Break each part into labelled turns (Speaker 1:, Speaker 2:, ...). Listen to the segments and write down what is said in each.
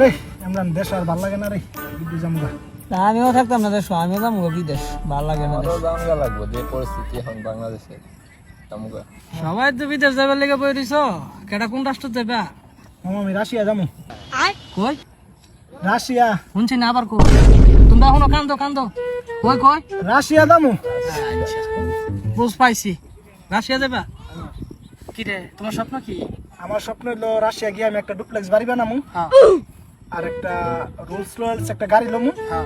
Speaker 1: রে ইমরান দেশ আর ভালো লাগে না রে, বিদেশ যামগা।
Speaker 2: আমিও থাকতাম না দেশ, আমিও যাবো বিদেশ, ভালো লাগে না দেশ।
Speaker 3: জামগা লাগবো যে পরিস্থিতি এখন বাংলাদেশে জামগা।
Speaker 2: সবাই তো বিদেশ যাবার লেগে বই দিছ, কেটা কোন রাষ্ট্র যাবা?
Speaker 1: মামা আমি রাশিয়া যামু।
Speaker 2: কই
Speaker 1: রাশিয়া
Speaker 2: শুনছি না, আবার কই তোমরা এখনো কান্দো কান্দো, কই কই
Speaker 1: রাশিয়া যামু।
Speaker 2: বুঝ পাইছি, রাশিয়া যাবা। কি রে তোমার স্বপ্ন কি?
Speaker 1: আমার স্বপ্ন হলো রাশিয়া গিয়ে আমি একটা ডুপ্লেক্স বাড়ি বানামু,
Speaker 2: হ্যাঁ
Speaker 1: আর একটা রোলস রয়েলস একটা গাড়ি লমু।
Speaker 2: হ্যাঁ।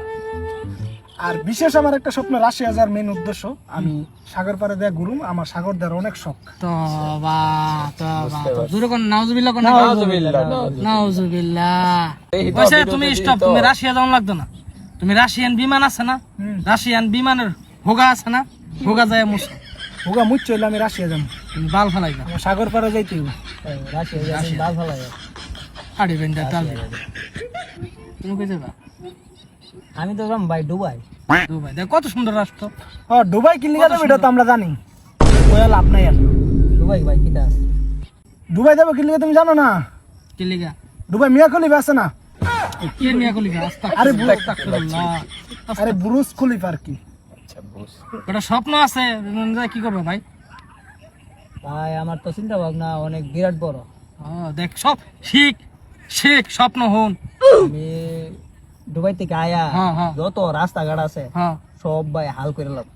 Speaker 1: আর বিশেষ আমার একটা স্বপ্ন, রাশিয়া যাওয়ার মেন উদ্দেশ্য আমি সাগর পাড়ে দেয়া ঘুরুম। আমার সাগর দেওয়ার অনেক শখ।
Speaker 2: তবা তবা দূরে কোন নাউজুবিল্লাহ কোন নাউজুবিল্লাহ। কইছে তুমি স্টপ, তুমি রাশিয়া যাওয়া লাগতো না। তুমি রাশিয়ান বিমান আছে না, রাশিয়ান বিমানের হোগা আছে না, হোগা যায় মুসা
Speaker 1: হোগা মুচ চলে আমি রাশিয়া যাবো।
Speaker 2: তুমি বাল ফেলাইবা।
Speaker 1: আমার সাগর পাড়ে যাইতে হইব।
Speaker 2: রাশিয়া বাল ফেলাই আড়ি বেন্ডা তাল। তুমি কই যাবা?
Speaker 4: আমি তো যাম ভাই দুবাই।
Speaker 2: দুবাই দেখ কত সুন্দর রাষ্ট্র।
Speaker 1: ও দুবাই কি লিগা যাবে এটা তো আমরা জানি, ওই লাভ নাই আর।
Speaker 4: দুবাই ভাই কিটা আছে?
Speaker 1: দুবাই যাবো কি লিগা তুমি জানো না?
Speaker 2: কি লিগা?
Speaker 1: দুবাই মিয়া খলিফা আছে না?
Speaker 2: কি নিয়া কলিগা?
Speaker 1: আরে
Speaker 2: আস্তাগফিরুল্লাহ।
Speaker 1: আরে বুরুজ খলিফা আর কি।
Speaker 3: আচ্ছা বুঝ।
Speaker 2: ওটা স্বপ্ন আছে, কি করবে ভাই?
Speaker 4: ভাই আমার তো চিন্তা ভাবনা অনেক বিরাট বড়।
Speaker 2: দেখ সব শিখ শিখ, স্বপ্ন হন।
Speaker 4: আমি দুবাই থেকে আয়া
Speaker 2: হ্যাঁ, হ্যাঁ।
Speaker 4: যত রাস্তাঘাট আছে
Speaker 2: হ্যাঁ
Speaker 4: সব ভাই হাল করে লাভ।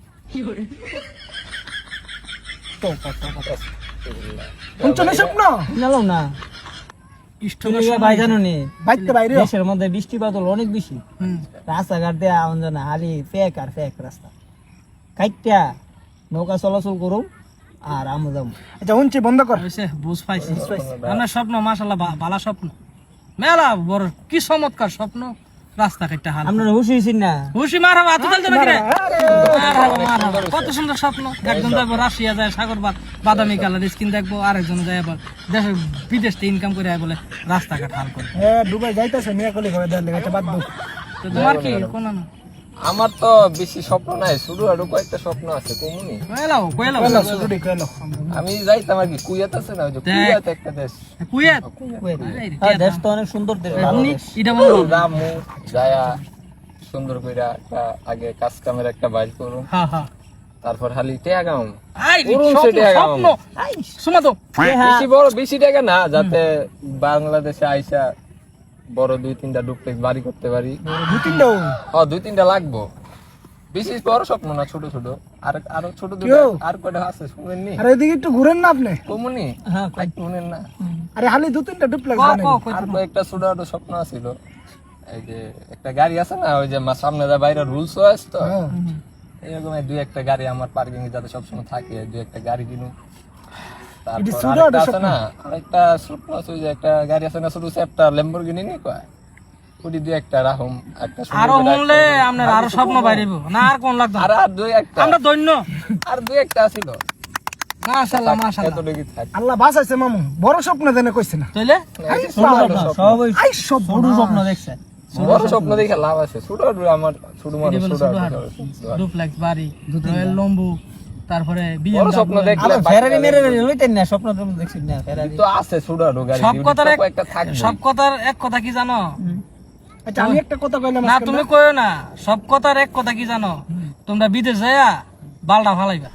Speaker 1: অঞ্চলের স্বপ্ন
Speaker 4: জানালাম না
Speaker 2: ইষ্টমের
Speaker 4: ভাই জানো নি
Speaker 1: বাইতে বাইরে
Speaker 4: দেশের মধ্যে বৃষ্টি বাদল অনেক বেশি, রাস্তাঘাট দিয়ে আউন জানা হালি ফেক আর ফেক রাস্তা কাইটা নৌকা চলাচল করুম আর আমি যাবো।
Speaker 1: আচ্ছা উঞ্চি বন্ধ কর।
Speaker 2: হইছে, বুঝ পাইছি। আমার স্বপ্ন মাশাআল্লাহ ভালো স্বপ্ন, মেলা বড়, কি চমৎকার স্বপ্ন। রাস্তা কাটতে হাল
Speaker 4: আপনারা হুশ হয়েছেন না?
Speaker 2: খুশি মার হাবা আতো চলতে নাকি রে? মারহাবা। কত সুন্দর স্বপ্ন। একজন যাবো রাশিয়া যায়, সাগর বাদামি কালার স্কিন দেখবো, আরেকজন যায় আবার দেশে বিদেশ থেকে ইনকাম করে বলে রাস্তাঘাট হাল করে।
Speaker 1: হ্যাঁ দুবাই যাইতেছে মিয়া খলিফা দেওয়ার লেগে, বাদ দাও।
Speaker 2: তো তোমার কি কোন না?
Speaker 3: আমার তো বেশি স্বপ্ন নাই, শুধু আরো কয়েকটা স্বপ্ন আছে কমুনি।
Speaker 2: কইলাও কইলাও
Speaker 1: কইলো শুরুটি কইলো।
Speaker 3: আমি যাইতাম আর কি, কুয়েত আছে না, ওই যে কুয়েত একটা দেশ।
Speaker 2: কুয়েত।
Speaker 4: হ্যাঁ, দেশ তো অনেক সুন্দর দেশ, ভালো দেশ।
Speaker 2: এটা বলো।
Speaker 3: রামু যায়া সুন্দর কইরা একটা আগে কাজ কামের একটা বাইর করুম,
Speaker 2: হ্যাঁ হ্যাঁ।
Speaker 3: তারপর খালি টেয়া গাম।
Speaker 2: আই
Speaker 3: পুরো
Speaker 2: স্বপ্ন,
Speaker 3: সেটা
Speaker 2: স্বপ্ন। শোনা তো।
Speaker 3: বেশি টাকা না, যাতে বাংলাদেশে আইসা বড় 2-3টা ডুপ্লেক্স বাড়ি করতে পারি।
Speaker 1: দু তিনটাও
Speaker 3: 2-3টা লাগবো। বেশি বড় স্বপ্ন না, ছোট ছোট। আর আরো ছোট দুটো
Speaker 1: কেউ?
Speaker 3: আর কয়টা আছে শুনেননি?
Speaker 1: আরে এদিকে একটু ঘুরেন না আপনি।
Speaker 3: কমুনি
Speaker 4: হ্যাঁ,
Speaker 3: শুনেন না?
Speaker 1: আরে খালি দু তিনটা ডুপ্লেক্স বানাই।
Speaker 3: আর কয়েকটা ছোট ছোট স্বপ্ন আছিল। এই যে একটা গাড়ি আছে না, ওই যে সামনে যা বাইরে রুলস আছে তো,
Speaker 1: হ্যাঁ
Speaker 3: এরকম 2-1টা গাড়ি আমার পার্কিং এ যাতে সবসময় থাকে, 2-1টা গাড়ি কিনু।
Speaker 1: এটি
Speaker 3: তারপর
Speaker 1: ছোট
Speaker 3: আরেকটা
Speaker 1: একটা
Speaker 3: আছে
Speaker 1: স্বপ্ন।
Speaker 3: না, আরেকটা স্বপ্ন আছে, ওই যে একটা গাড়ি আছে না ছোট একটা ল্যাম্বরগিনি নি কয়, ওটি 2-1টা রাখুম। একটা সুন্দর
Speaker 2: আরো
Speaker 3: করে
Speaker 2: শুনলে
Speaker 3: একটা-
Speaker 2: আপনার আরো স্বপ্ন বাইরেব না, আর কোন লাগবে?
Speaker 3: আর 2-1টা
Speaker 2: আমরা দৈন্য।
Speaker 3: আর 2-1টা আছিল।
Speaker 2: মাশাআল্লাহ মাশাআল্লাহ।
Speaker 3: এতটুকু থাক।
Speaker 1: আল্লাহ বাঁচাইছে মামু, বড় স্বপ্ন দেনে কইছে না।
Speaker 2: তাইলে
Speaker 4: ছোট স্বপ্ন, সব ওই
Speaker 1: আই সব
Speaker 4: ছোট স্বপ্ন দেখছে।
Speaker 3: বড় স্বপ্ন দেখে লাভ আছে, ছোট আমার ছোট মানুষ ছোট
Speaker 2: ডুপ্লেক্স বাড়ি, রয়্যাল লম্বু, তারপরে
Speaker 3: বড় স্বপ্ন
Speaker 2: বিএমডব্লিউ।
Speaker 3: দেখলে
Speaker 4: ফেরারি মেরে লইতেন না, স্বপ্ন টপ্ন দেখছেন না? ফেরারি
Speaker 3: তো আছে ছোট গাড়ি,
Speaker 2: সব কথার
Speaker 3: একটা থাকবে।
Speaker 2: সব কথার এক কথা কি জানো?
Speaker 1: আচ্ছা আমি একটা কথা কইলাম
Speaker 2: না
Speaker 1: আজকে
Speaker 2: তুমি
Speaker 1: না।
Speaker 2: কইও না, সব কথার এক কথা কি জানো? তোমরা বিদেশ যাইয়া বালটা ফালাইবা।